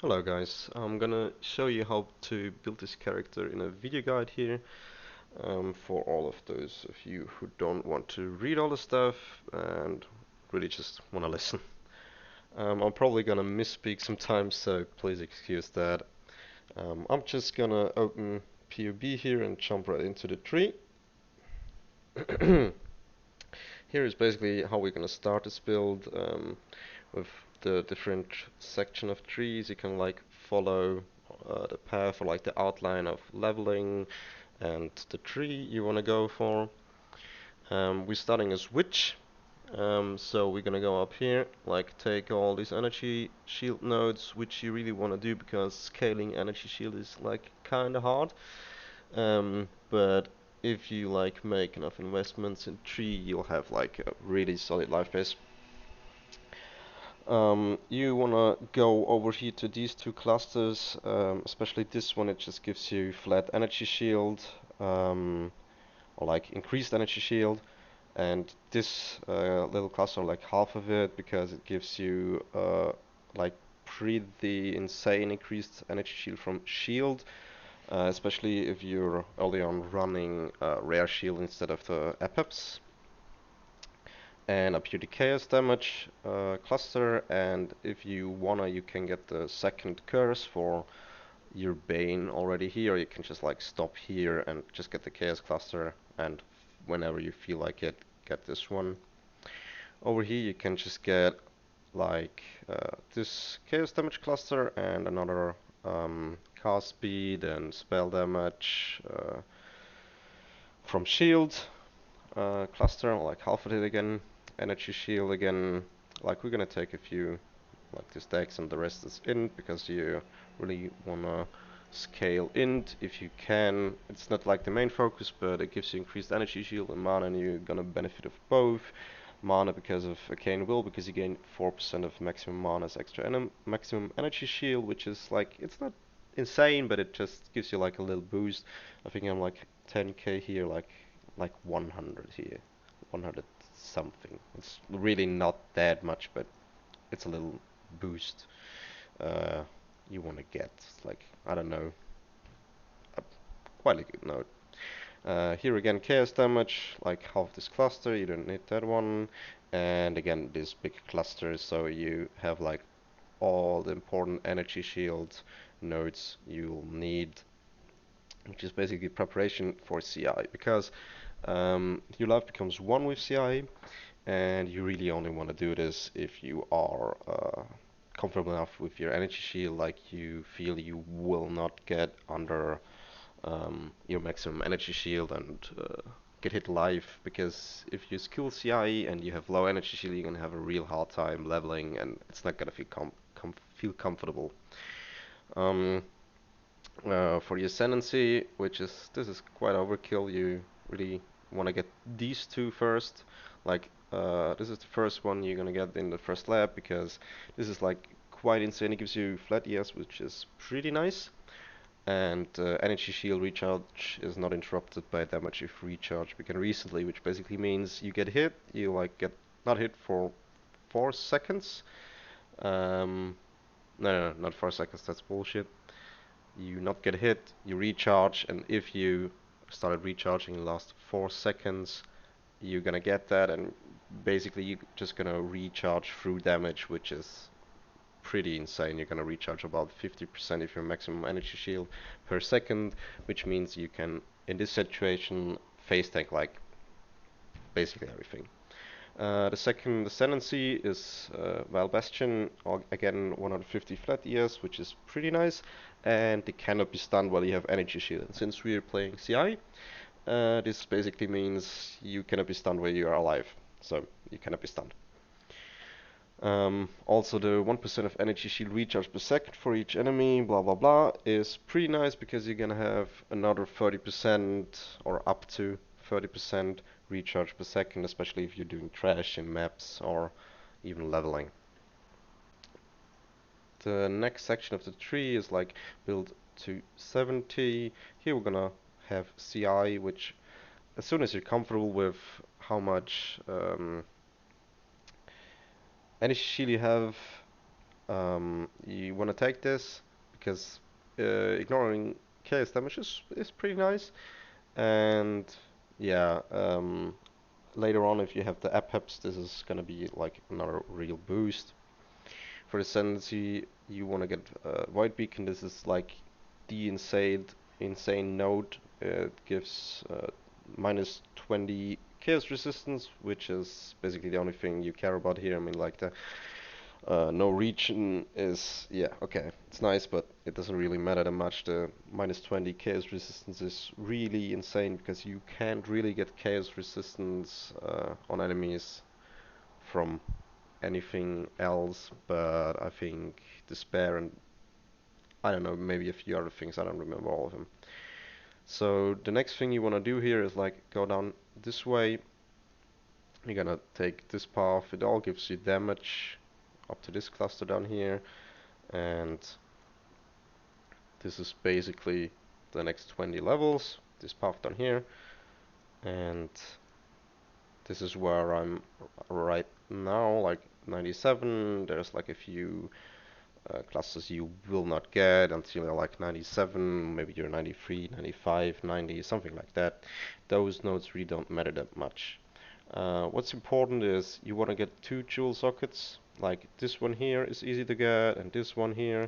Hello guys, I'm gonna show you how to build this character in a video guide here for all of those of you who don't want to read all the stuff and really just want to listen. I'm probably gonna misspeak sometimes, so please excuse that. I'm just gonna open PUB here and jump right into the tree. Here is basically how we're gonna start this build with the different section of trees. You can like follow the path or like the outline of leveling and the tree you want to go for. We're starting as witch, so we're gonna go up here, like take all these energy shield nodes, which you really want to do because scaling energy shield is like kind of hard. But if you like make enough investments in tree, you'll have like a really solid life base. You wanna go over here to these two clusters, especially this one. It just gives you flat energy shield, or like increased energy shield, and this little cluster, like half of it, because it gives you like pretty insane increased energy shield from shield, especially if you're early on running rare shield instead of the epips. And up here the chaos damage cluster, and if you wanna you can get the second curse for your Bane already here. You can just like stop here and just get the chaos cluster, and whenever you feel like it, get this one. Over here you can just get like this chaos damage cluster and another cast speed and spell damage from shield cluster, like half of it again. Energy shield again. Like we're gonna take a few like this dex and the rest is int because you really wanna scale int if you can. It's not like the main focus, but it gives you increased energy shield and mana, and you're gonna benefit of both. Mana because of Arcane Will, because you gain 4% of maximum mana as extra maximum energy shield, which is like, it's not insane, but it just gives you like a little boost. I think I'm like 10k here, like 100 here, 100 something. It's really not that much, but it's a little boost uh, you want to get. Like, I don't know, a, quite a good note. Here again, chaos damage, like half this cluster, you don't need that one. And again, this big cluster, so you have like all the important energy shield nodes you'll need, which is basically preparation for CI, because your life becomes one with CI, and you really only want to do this if you are comfortable enough with your energy shield, like you feel you will not get under your maximum energy shield and get hit live, because if you skill CI and you have low energy shield, you're gonna have a real hard time leveling, and it's not gonna feel comfortable. Um, for your ascendancy, which is this is quite overkill. You really want to get these two first. Like this is the first one you're gonna get in the first lab, because this is like quite insane. It gives you flat ES, which is pretty nice, and energy shield recharge is not interrupted by damage if recharge began recently, which basically means you get hit, you like get not hit for 4 seconds. No, not 4 seconds. That's bullshit. You not get hit, you recharge, and if you started recharging in the last 4 seconds, you're gonna get that, and basically you're just gonna recharge through damage, which is pretty insane. You're gonna recharge about 50% of your maximum energy shield per second, which means you can, in this situation, face tank like basically everything. The second ascendancy is Vile Bastion, again 150 flat ES, which is pretty nice, and they cannot be stunned while you have energy shield. And since we're playing CI, this basically means you cannot be stunned while you are alive, so you cannot be stunned. Also, the 1% of energy shield recharge per second for each enemy, blah blah blah, is pretty nice because you're gonna have another 30% or up to 30% recharge per second, especially if you're doing trash in maps or even leveling. The next section of the tree is like build to 70. Here we're gonna have CI, which as soon as you're comfortable with how much energy shield you have, You want to take this because ignoring chaos damage is pretty nice. And yeah, later on, if you have the Apeps, this is gonna be like another real boost. For Ascendancy, you want to get Void Beacon. This is like the insane node. It gives minus 20 chaos resistance, which is basically the only thing you care about here. I mean, like the no region is, yeah, okay, it's nice, but it doesn't really matter that much. The minus 20 chaos resistance is really insane because you can't really get chaos resistance on enemies from anything else, but I think Despair and I don't know, maybe a few other things. I don't remember all of them. So the next thing you want to do here is like go down this way. You're gonna take this path. It all gives you damage up to this cluster down here, and this is basically the next 20 levels. This path down here, and this is where I'm right now, like 97. There's like a few clusters you will not get until you're like 97, maybe you're 93, 95, 90, something like that. Those nodes really don't matter that much. What's important is you want to get two jewel sockets, like this one here is easy to get, and this one here.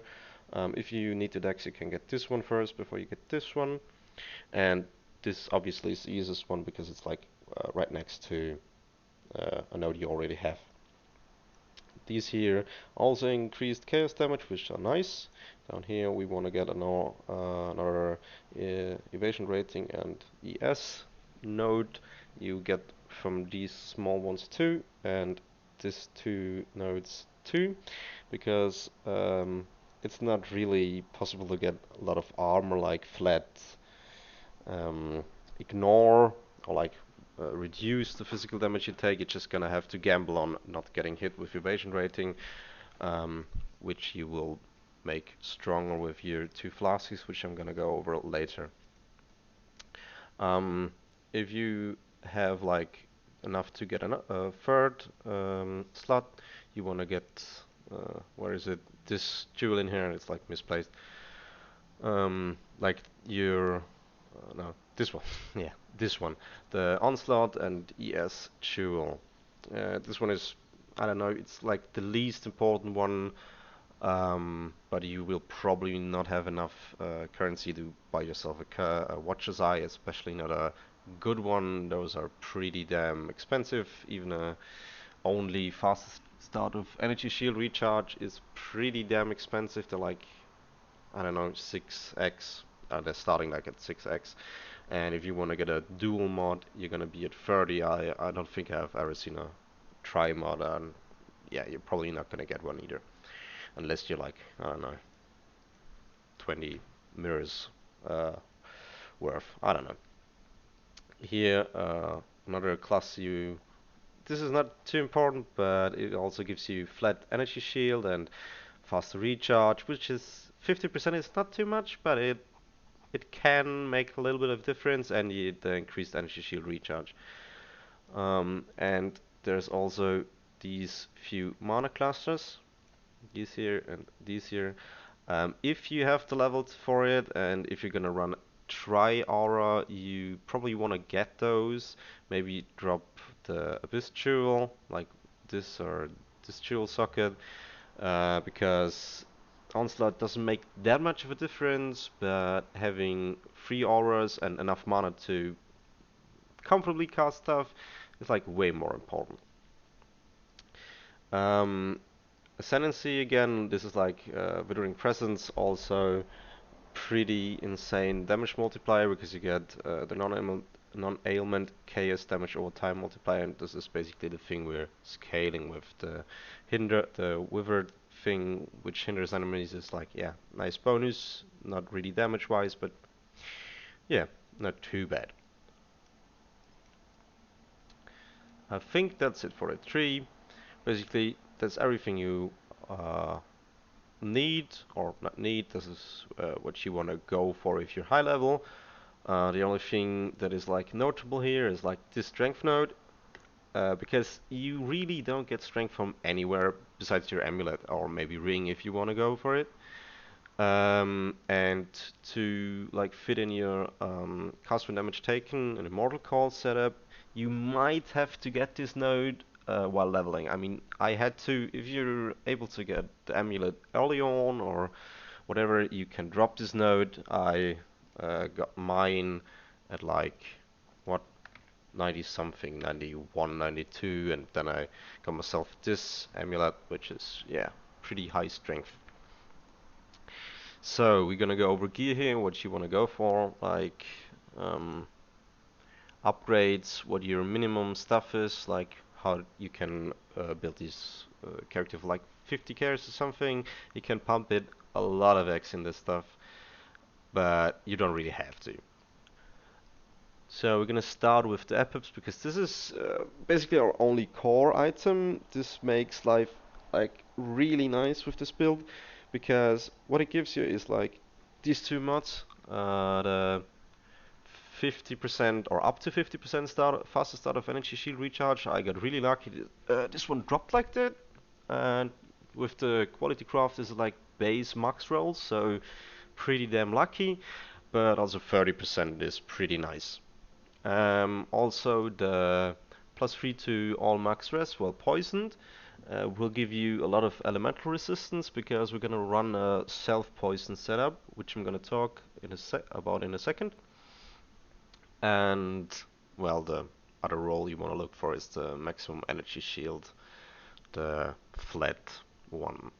If you need the dex, you can get this one first before you get this one. And this obviously is the easiest one because it's like right next to a node you already have. These here also increased chaos damage, which are nice. Down here we want to get another evasion rating and ES node. You get from these small ones too, and these two nodes too, because it's not really possible to get a lot of armor like flat ignore or like reduce the physical damage you take. You're just gonna have to gamble on not getting hit with evasion rating, which you will make stronger with your two flasks, which I'm gonna go over later. If you have like enough to get a third slot, you want to get where is it? This jewel in here. It's like misplaced. Like your no, this one. Yeah, this one. The Onslaught and ES Jewel. This one is, I don't know, it's like the least important one, but you will probably not have enough currency to buy yourself a Watcher's Eye, especially not a good one. Those are pretty damn expensive. Even a only fastest start of energy shield recharge is pretty damn expensive. They're like, I don't know, 6x. They're starting like at 6x. And if you want to get a dual mod, you're gonna be at 30. I don't think I've ever seen a tri mod, and yeah, you're probably not gonna get one either, unless you're like, I don't know, 20 mirrors worth. I don't know. Here, another class you. This is not too important, but it also gives you flat energy shield and faster recharge, which is 50% is not too much, but it can make a little bit of difference, and the increased energy shield recharge. And there's also these few mana clusters, these here and these here. If you have the levels for it, and if you're gonna run Tri-Aura, you probably want to get those. Maybe drop the Abyss Jewel, like this or this Jewel socket, because Onslaught doesn't make that much of a difference, but having 3 auras and enough mana to comfortably cast stuff is like way more important. Ascendancy again, this is like Withering Presence, also pretty insane damage multiplier because you get the non-ailment chaos damage over time multiplier, and this is basically the thing we're scaling with. The withered thing which hinders enemies is like, yeah, nice bonus, not really damage wise, but yeah, not too bad. I think that's it for the tree. Basically, that's everything you need or not need. This is what you want to go for if you're high level. The only thing that is like notable here is like this strength node, because you really don't get strength from anywhere besides your amulet, or maybe ring if you want to go for it. And to like fit in your cast when damage taken in a Mortal Call setup, you might have to get this node while leveling. I mean, I had to, if you're able to get the amulet early on or whatever, you can drop this node. I got mine at like, what, 90 something, 91, 92, and then I got myself this amulet, which is, yeah, pretty high strength. So we're gonna go over gear here, what you wanna go for, like upgrades, what your minimum stuff is, like how you can build this character for like 50 cares or something. You can pump it a lot of X in this stuff, but you don't really have to. So we're gonna start with the epips because this is basically our only core item. This makes life like really nice with this build because what it gives you is like these two mods, the 50% or up to 50% start faster start of energy shield recharge. I got really lucky. This one dropped like that, and with the quality craft is like base max roll, so pretty damn lucky. But also 30% is pretty nice. Also, the +3 to all max res while poisoned will give you a lot of elemental resistance because we're gonna run a self-poison setup, which I'm gonna talk about in a second. And well, the other role you want to look for is the maximum energy shield, the flat one.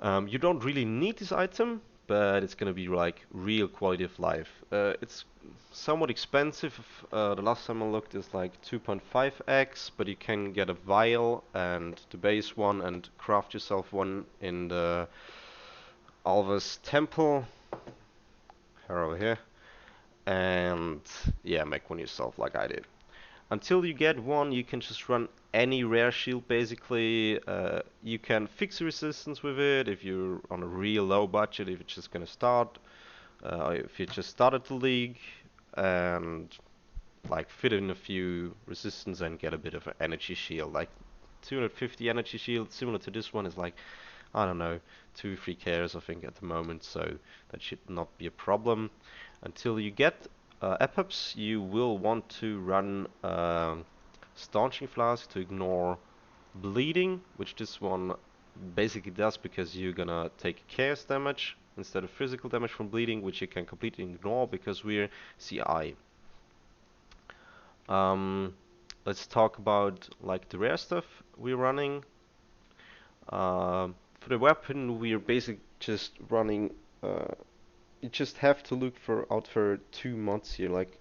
You don't really need this item, but it's gonna be like real quality of life. It's somewhat expensive. The last time I looked is like 2.5x, but you can get a vial and the base one and craft yourself one in the Alva's temple. Here over here. And yeah, make one yourself like I did. Until you get one, you can just run any rare shield basically. You can fix the resistance with it if you're on a real low budget, if you're just gonna start, if you just started the league, and like fit in a few resistance and get a bit of an energy shield. Like 250 energy shield, similar to this one, is like, I don't know, 2-3 cares I think at the moment, so that should not be a problem. Until you get epips, you will want to run Staunching Flask to ignore bleeding, which this one basically does because you're gonna take chaos damage instead of physical damage from bleeding, which you can completely ignore because we're CI. Um, let's talk about like the rare stuff we're running. For the weapon, we're basically just running. You just have to look out for two mods here, like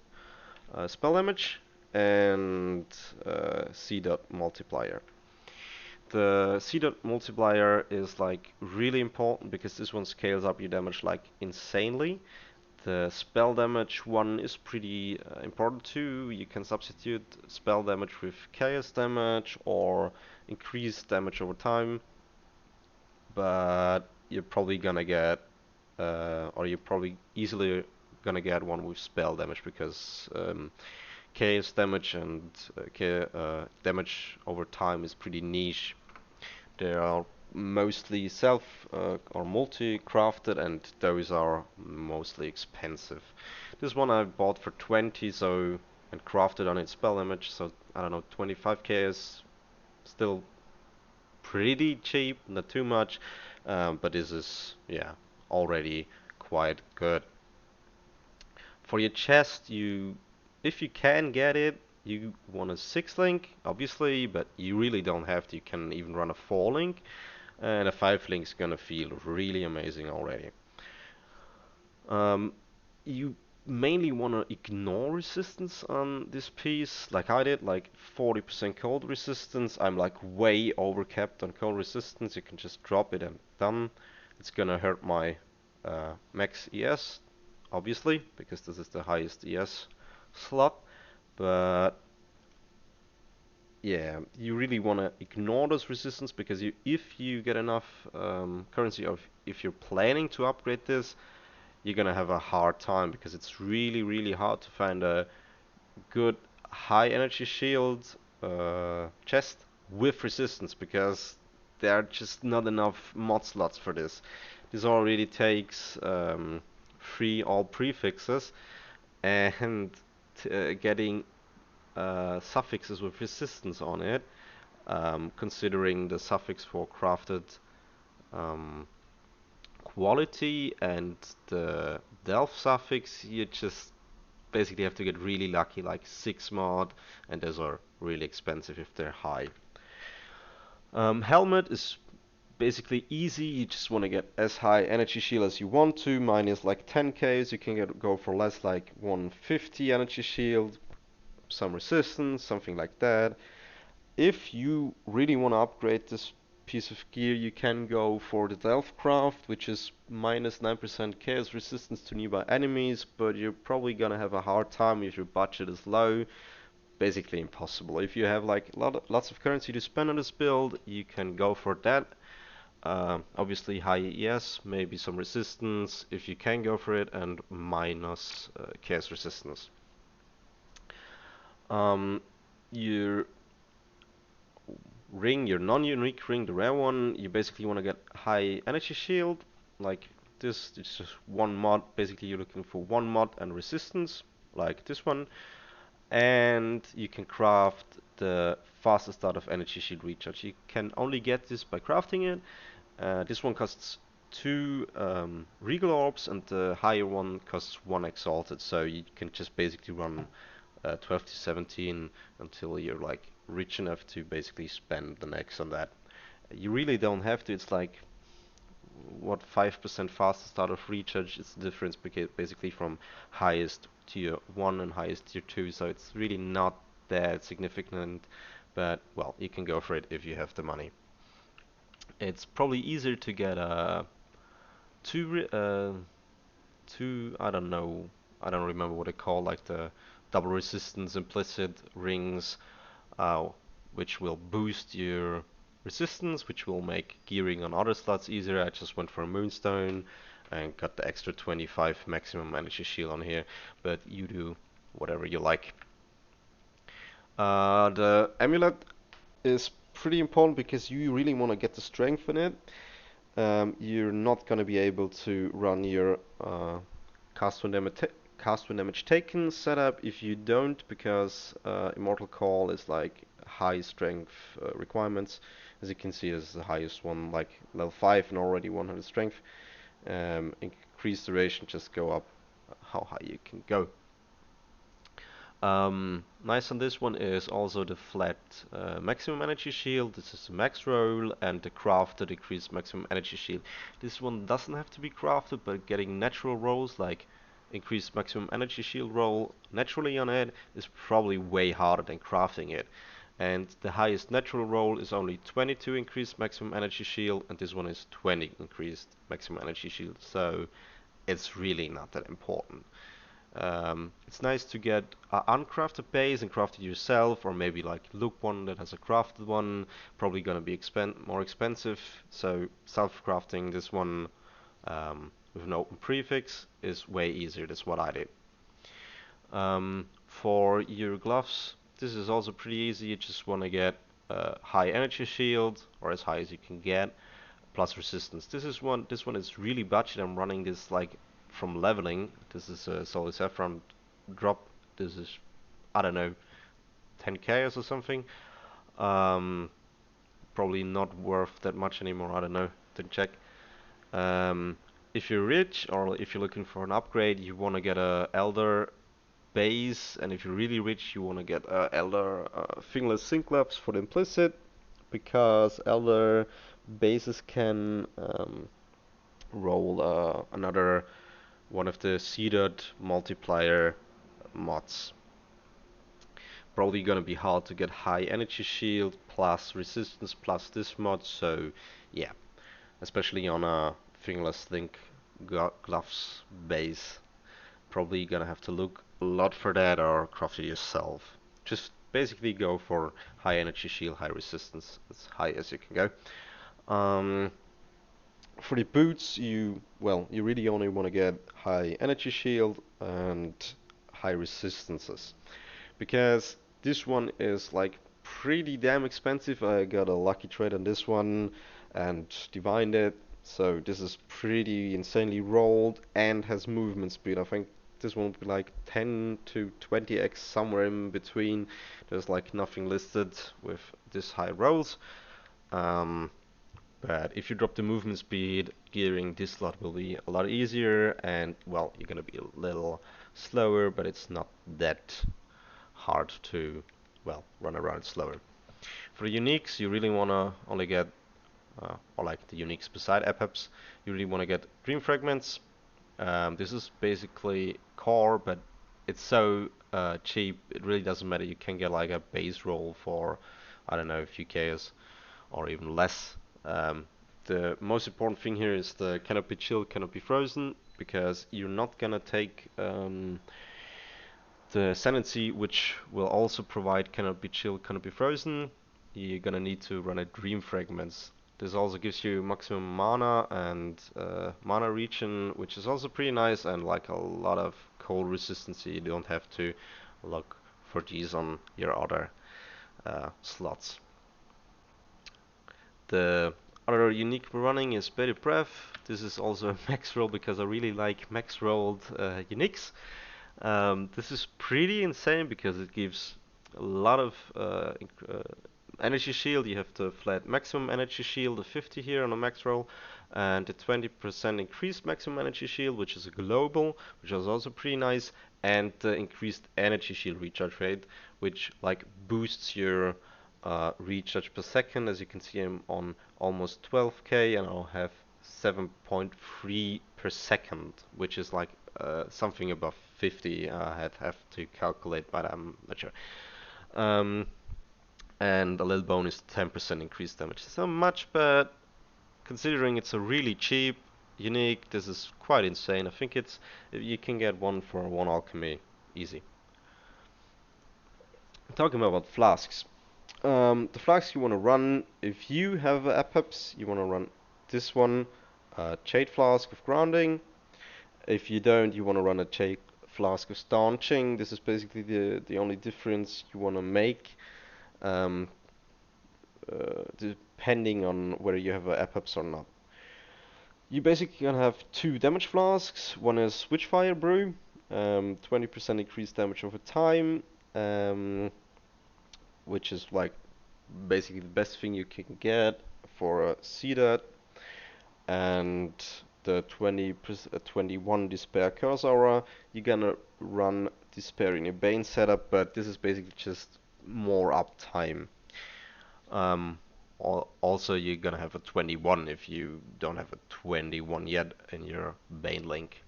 spell damage and C dot multiplier. The C dot multiplier is like really important because this one scales up your damage like insanely. The spell damage one is pretty important too. You can substitute spell damage with chaos damage or increase damage over time, but you're probably gonna get, or you're probably easily gonna get one with spell damage because chaos damage and damage over time is pretty niche. They are mostly self or multi-crafted, and those are mostly expensive. This one I bought for 20, so and crafted on its spell damage, so I don't know, 25k is still pretty cheap, not too much, but this is, yeah, already quite good. For your chest, if you can get it, you want a 6-link, obviously, but you really don't have to. You can even run a 4-link, and a 5-link is gonna feel really amazing already. You mainly want to ignore resistance on this piece, like I did, like 40% cold resistance. I'm like way overcapped on cold resistance. You can just drop it and done. It's gonna hurt my max ES, obviously, because this is the highest ES slot. But yeah, you really want to ignore those resistance because if you get enough currency, or if you're planning to upgrade this, you're gonna have a hard time because it's really, really hard to find a good high energy shield chest with resistance because there are just not enough mod slots for this. This already takes 3 all prefixes, and getting suffixes with resistance on it, considering the suffix for crafted quality and the delf suffix, you just basically have to get really lucky, like 6 mod, and those are really expensive if they're high. Helmet is basically easy. You just want to get as high energy shield as you want to. Mine is like 10k, so you can go for less, like 150 energy shield, some resistance, something like that. If you really want to upgrade this piece of gear, you can go for the Delftcraft, which is minus 9% chaos resistance to nearby enemies, but you're probably gonna have a hard time if your budget is low. Basically impossible. If you have like lots of currency to spend on this build, you can go for that. Obviously high ES, maybe some resistance if you can go for it, and minus chaos resistance. Your ring, your non-unique ring, the rare one, you basically want to get high energy shield. Like this, it's just one mod. Basically, you're looking for one mod and resistance, like this one. And you can craft the fastest start of energy shield recharge. You can only get this by crafting it. This one costs 2 regal orbs, and the higher one costs 1 exalted. So you can just basically run 12 to 17 until you're like rich enough to basically spend the next on that. You really don't have to. It's like what 5% faster start of recharge is the difference basically from highest tier 1 and highest tier 2, so it's really not that significant, but well, you can go for it if you have the money. It's probably easier to get two I don't know, I don't remember what they call, like the double resistance implicit rings, uh, which will boost your resistance, which will make gearing on other slots easier. I just went for a moonstone and got the extra 25 maximum energy shield on here, but you do whatever you like. The amulet is pretty important because you really want to get the strength in it. You're not going to be able to run your cast when damage taken setup if you don't, because Immortal Call is like high strength requirements. As you can see, is the highest one, like level 5 and already 100 strength. Increased duration, just go up how high you can go. Nice on this one is also the flat maximum energy shield. This is the max roll, and the crafted decreased maximum energy shield. This one doesn't have to be crafted, but getting natural rolls like increased maximum energy shield roll naturally on it is probably way harder than crafting it. And the highest natural roll is only 22 increased maximum energy shield, and this one is 20 increased maximum energy shield, so it's really not that important. It's nice to get an uncrafted base and craft it yourself, or maybe like look one that has a crafted one. Probably gonna be more expensive, so self-crafting this one with an open prefix is way easier. That's what I did. For your gloves, this is also pretty easy. You just want to get a high energy shield, or as high as you can get, plus resistance. This one is really budget. I'm running this like from leveling. This is a solid saffron drop. This is, I don't know, 10k or something. Probably not worth that much anymore. I don't know. Didn't check. If you're rich, or if you're looking for an upgrade, you want to get a Elder base, and if you're really rich, you want to get Elder fingerless sync gloves for the implicit, because Elder bases can roll another one of the seeded multiplier mods. Probably gonna be hard to get high energy shield plus resistance plus this mod, so yeah, especially on a fingerless link gloves base, probably gonna have to look a lot for that or craft it yourself. Just basically go for high energy shield, high resistance, as high as you can go. For the boots, you really only want to get high energy shield and high resistances, because this one is like pretty damn expensive. I got a lucky trade on this one. and divine it. So this is pretty insanely rolled and has movement speed. I think this one would be like 10 to 20x, somewhere in between. There's like nothing listed with this high rolls. Um, but if you drop the movement speed, gearing this slot will be a lot easier, and well, you're gonna be a little slower, but it's not that hard to, well, run around slower. For the uniques, you really wanna only get, or like the uniques beside epips, you really wanna get dream fragments. This is basically core, but it's so cheap, it really doesn't matter. You can get like a base roll for, I don't know, a few KS or even less. The most important thing here is the cannot be chilled, cannot be frozen, because you're not gonna take the Ascendancy, which will also provide cannot be chilled, cannot be frozen. You're gonna need to run a Dream Fragments. This also gives you maximum mana and mana regen, which is also pretty nice, and like a lot of cold resistance. You don't have to look for these on your other slots. The other unique we're running is Better Breath. This is also a max roll because I really like max rolled uniques. This is pretty insane because it gives a lot of energy shield. You have the flat maximum energy shield of 50 here on a max roll, and the 20% increased maximum energy shield, which is a global, which is also pretty nice, and the increased energy shield recharge rate, which like boosts your recharge per second. As you can see, I'm on almost 12k, and I'll have 7.3 per second, which is like something above 50. I'd have to calculate, but I'm not sure. And a little bonus, 10% increased damage. So much, but considering it's a really cheap, unique, this is quite insane. I think it's you can get one for one alchemy, easy. Talking about flasks. The flasks you want to run, if you have Apeps, you want to run this one, Jade Flask of Grounding. If you don't, you want to run a Jade Flask of Staunching. This is basically the only difference you want to make, um, depending on whether you have Apeps or not. You basically gonna have two damage flasks. One is Witchfire Brew, 20% increased damage over time, which is like basically the best thing you can get for a Cedar, and the 21 Despair Curse Aura. You're gonna run Despair in your Bane setup, but this is basically just more uptime. Um, Also, you're gonna have a 21 if you don't have a 21 yet in your Bane link.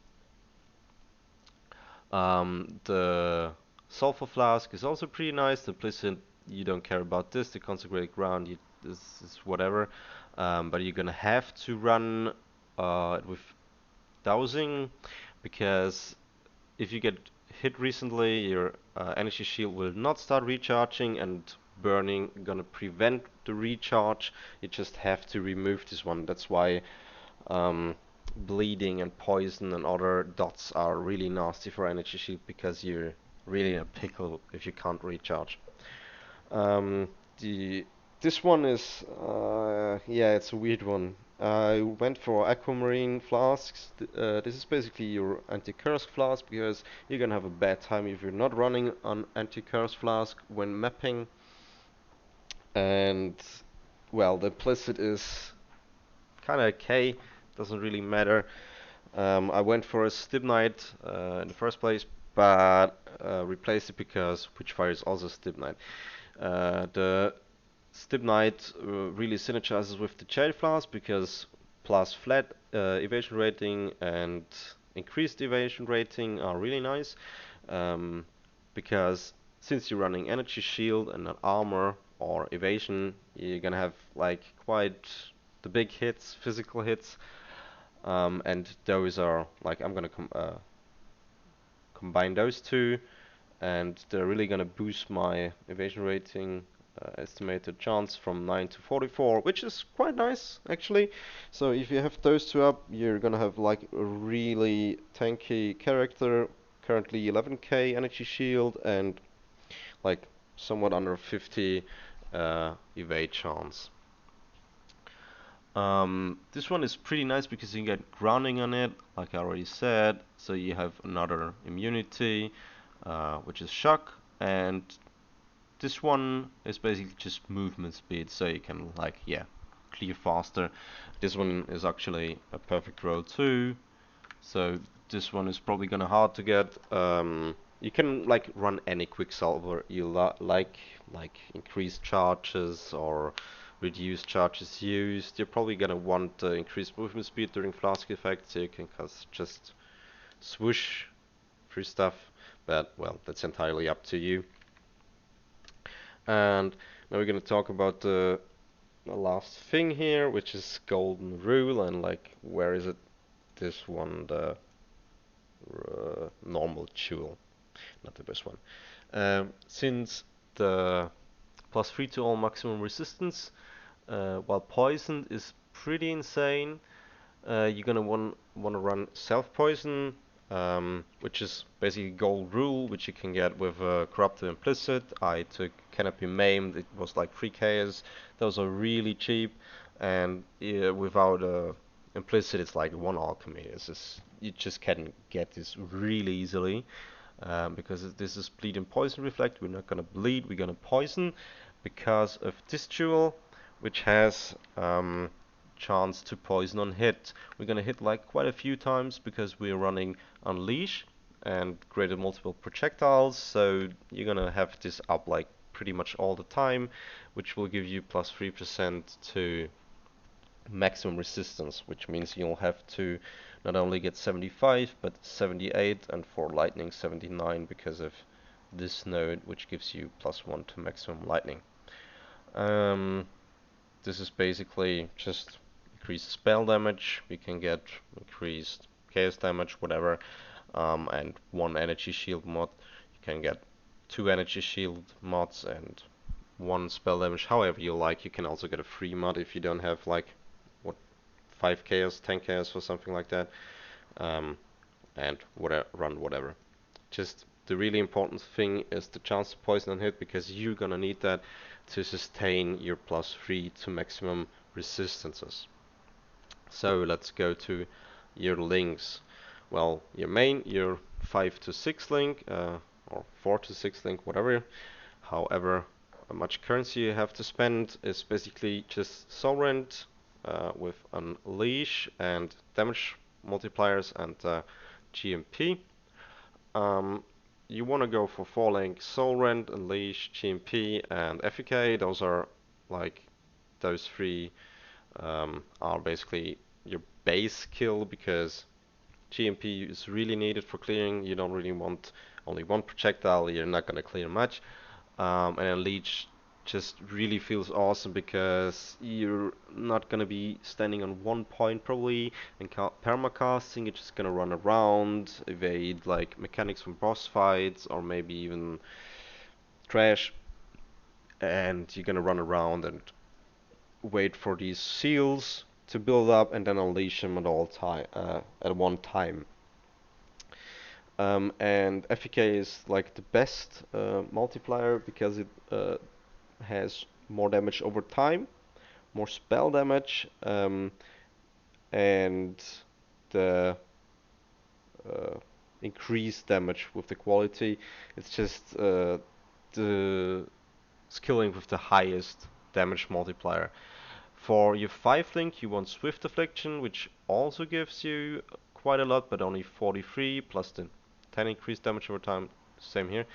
The Sulfur Flask is also pretty nice. The Implicit, you don't care about this. The Consecrated Ground, this is whatever. But you're gonna have to run with Dowsing, because if you get hit recently, your energy shield will not start recharging, and burning gonna prevent the recharge. You just have to remove this one. That's why bleeding and poison and other dots are really nasty for energy shield, because you're really in a pickle if you can't recharge. Um, the This one is yeah, it's a weird one. I went for Aquamarine flasks. This is basically your anti-curse flask, because you're gonna have a bad time if you're not running an anti-curse flask when mapping. And well, the implicit is kind of okay, doesn't really matter. I went for a Stibnite in the first place, but replaced it because Witchfire is also Stibnite. The Stibnite really synergizes with the Jade Flask, because plus flat evasion rating and increased evasion rating are really nice, because since you're running energy shield and not armor or evasion, you're gonna have like quite the big hits, physical hits, and those are like I'm gonna combine those two, and they're really gonna boost my evasion rating estimated chance from 9 to 44, which is quite nice actually. So if you have those two up, you're gonna have like a really tanky character, currently 11k energy shield and like somewhat under 50 evade chance. This one is pretty nice because you can get grounding on it, like I already said. So you have another immunity, which is shock, and this one is basically just movement speed, so you can like clear faster. This one is actually a perfect roll too, so this one is probably gonna hard to get. You can like run any quicksilver you like increased charges or reduced charges used. You're probably gonna want increased movement speed during flask effect, so you can just swoosh through stuff. But well, that's entirely up to you. And now we're gonna talk about the last thing here, which is golden rule, and like where is it? This one, the normal jewel, not the best one. Since the +3 to all maximum resistance, while poisoned is pretty insane, you're gonna wanna run self poison, which is basically gold rule, which you can get with corrupted implicit. I took cannot be maimed. It was like 3 KS. Those are really cheap, and without implicit, it's like one alchemy. You just can get this really easily. Because this is bleed and poison reflect. We're not gonna bleed. We're gonna poison because of this jewel, which has chance to poison on hit. We're gonna hit like quite a few times because we're running Unleash and created multiple projectiles, so you're gonna have this up like pretty much all the time, which will give you +3% to maximum resistance, which means you'll have to not only get 75 but 78, and for lightning 79 because of this node, which gives you +1 to maximum lightning. This is basically just increased spell damage. We can get increased chaos damage, whatever, and 1 energy shield mod. You can get 2 energy shield mods and 1 spell damage, however you like. You can also get a free mod if you don't have like 5 chaos, 10 chaos or something like that, and run whatever. Just the really important thing is the chance to poison on hit, because you're gonna need that to sustain your +3 to maximum resistances. So let's go to your links. Well, your 5 to 6 link, or 4 to 6 link, whatever. However much currency you have to spend is basically just Soulrend with Unleash and damage multipliers and GMP. You want to go for 4 link Soulrend, Unleash, GMP, and FEK. Those are like those 3 are basically your base kill, because GMP is really needed for clearing. You don't really want only 1 projectile, you're not gonna clear much. And Unleash just really feels awesome because you're not gonna be standing on 1 point probably and permacasting. You're just gonna run around, evade like mechanics from boss fights, or maybe even trash, and you're gonna run around and wait for these seals to build up and then unleash them at one time. And FEK is like the best multiplier because it has more damage over time, more spell damage, and the increased damage with the quality. It's just the skilling with the highest damage multiplier. For your 5 link, you want Swift Affliction, which also gives you quite a lot, but only 43 plus the 10 increased damage over time. Same here.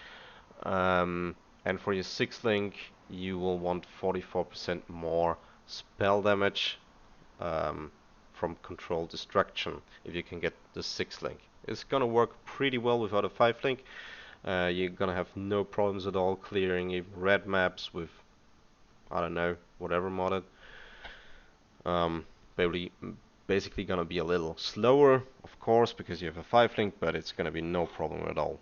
And for your 6 link, you will want 44% more spell damage from Controlled Destruction if you can get the 6 link. It's gonna work pretty well without a 5 link. You're gonna have no problems at all clearing even red maps with, I don't know, whatever modded. Probably basically gonna be a little slower, of course, because you have a 5 link, but it's gonna be no problem at all.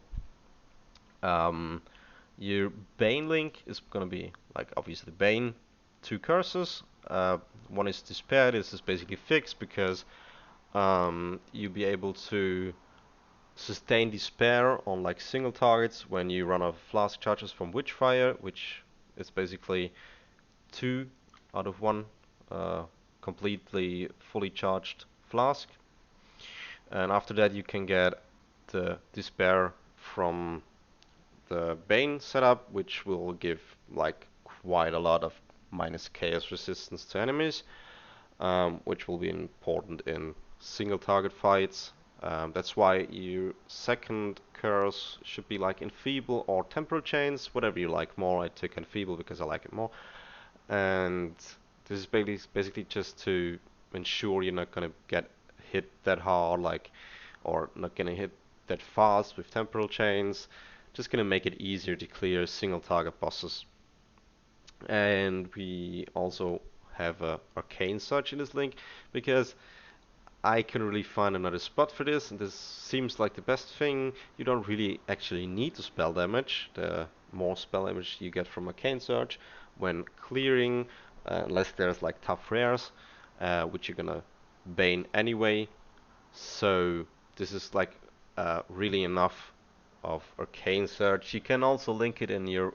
Your Bane link is gonna be like obviously Bane, 2 curses. One is Despair. This is basically fixed because you'll be able to sustain Despair on like single targets when you run out of flask charges from Witchfire, which is basically 2 out of 1 completely fully charged flask. And after that you can get the Despair from the Bane setup, which will give like quite a lot of minus chaos resistance to enemies, which will be important in single target fights. That's why your second curse should be like Enfeeble or Temporal Chains, whatever you like more. I took Enfeeble because I like it more. And this is basically just to ensure you're not gonna get hit that hard, like, or not gonna hit that fast with Temporal Chains. Just gonna make it easier to clear single target bosses. And we also have a Arcane Surge in this link because I can really find another spot for this, and this seems like the best thing. You don't really actually need to spell damage. The more spell damage you get from Arcane Surge when clearing, unless there's like tough rares, which you're gonna Bane anyway. So this is like really enough of Arcane Surge. You can also link it in your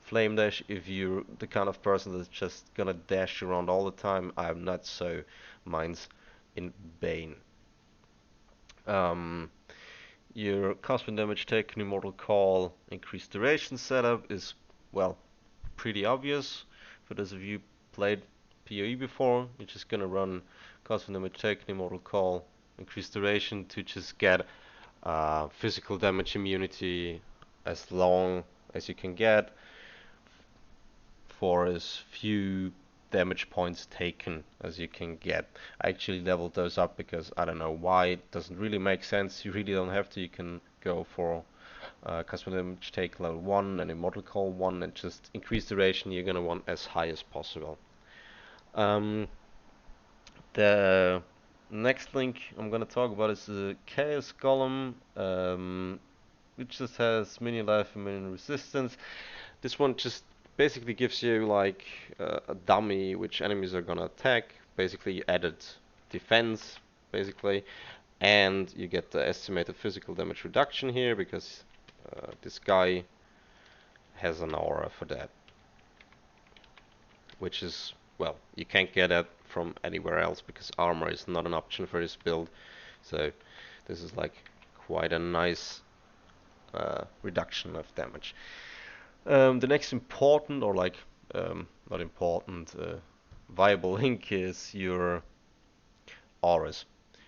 Flame Dash if you're the kind of person that's just gonna dash around all the time. I'm not, so mine's in Bane. Your cosmic damage taken, Immortal Call, increased duration setup is, well, pretty obvious. For those of you played PoE before, you're just gonna run cosmic damage taken, Immortal Call, increased duration to just get physical damage immunity as long as you can get for as few damage points taken as you can get. I actually leveled those up because I don't know why. It doesn't really make sense. You really don't have to. You can go for cosmic damage take level 1 and Immortal Call 1 and just increase duration. You're gonna want as high as possible. The next link I'm gonna talk about is the Chaos Golem, which just has mini life and mini resistance. This one just basically gives you like a dummy which enemies are gonna attack. Basically added defense, basically, and you get the estimated physical damage reduction here because this guy has an aura for that, which is, well, you can't get that from anywhere else because armor is not an option for this build. So this is like quite a nice reduction of damage. The next important, or like not important, viable link is your auras.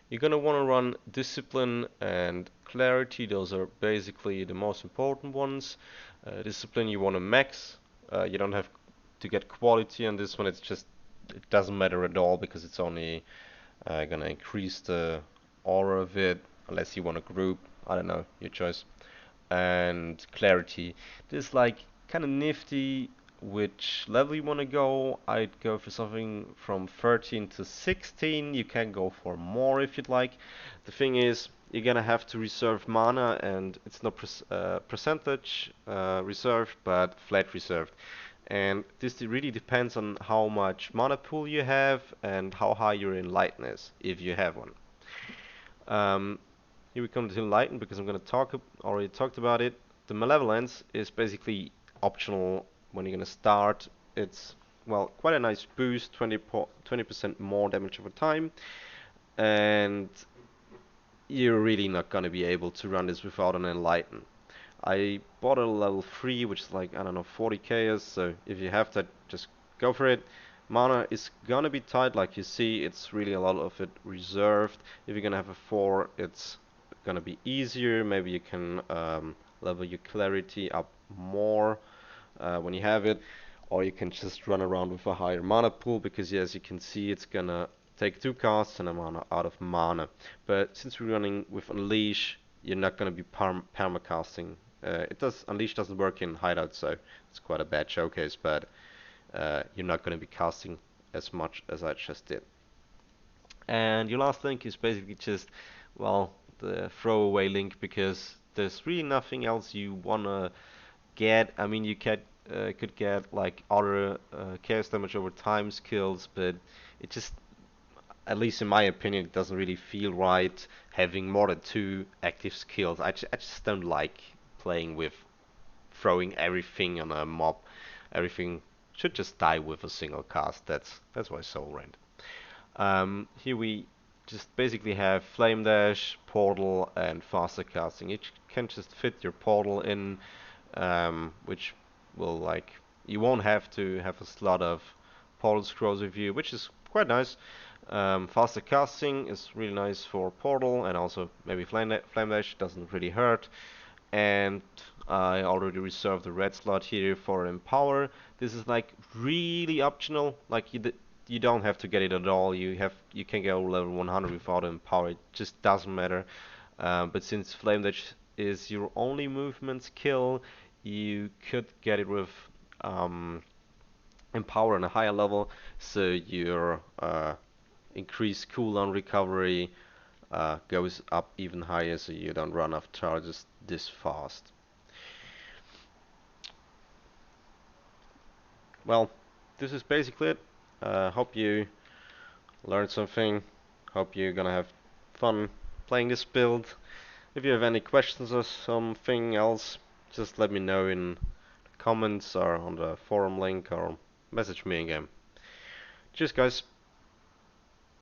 You're gonna want to run Discipline and Clarity. Those are basically the most important ones. Discipline you want to max. You don't have to get quality on this one. It's just, it doesn't matter at all because it's only gonna increase the aura of it, unless you want to group. I don't know, your choice. And Clarity, this is like kind of nifty which level you want to go. I'd go for something from 13 to 16. You can go for more if you'd like. The thing is, you're gonna have to reserve mana, and it's not percentage reserved, but flat reserved. And this really depends on how much mana pool you have and how high your Enlighten is, if you have one. Here we come to Enlighten because I'm going to already talked about it. The Malevolence is basically optional when you're going to start. It's, well, quite a nice boost, 20% more damage over time. And you're really not going to be able to run this without an Enlighten. I bought a level 3, which is like, I don't know, 40 chaos, so if you have that, just go for it. Mana is gonna be tight, like you see, it's really a lot of it reserved. If you're gonna have a 4, it's gonna be easier. Maybe you can level your Clarity up more when you have it, or you can just run around with a higher mana pool, because as you can see, it's gonna take 2 casts and a mana out of mana. But since we're running with Unleash, you're not gonna be permacasting. Unleash doesn't work in Hideout, so it's quite a bad showcase, but you're not going to be casting as much as I just did. And your last link is basically just, well, the throwaway link, because there's really nothing else you want to get. I mean, you could get like other chaos damage over time skills, but it just, at least in my opinion, it doesn't really feel right having more than 2 active skills. I just don't like playing with throwing everything on a mob. Everything should just die with a single cast. That's why Soulrend. Here we just basically have Flame Dash, Portal, and faster casting. You can just fit your Portal in, which will you won't have to have a slot of Portal scrolls with you, which is quite nice. Faster casting is really nice for Portal, and also maybe Flame Dash doesn't really hurt. And I already reserved the red slot here for Empower. This is like really optional. You don't have to get it at all. You can go level 100 without Empower. It just doesn't matter. But since Flame Dash is your only movement skill, you could get it with um, Empower on a higher level, so your increased cooldown recovery goes up even higher, so you don't run off charges this fast. Well, this is basically it. Hope you learned something. Hope you're gonna have fun playing this build. If you have any questions or something else, just let me know in the comments or on the forum link or message me in game. Cheers, guys.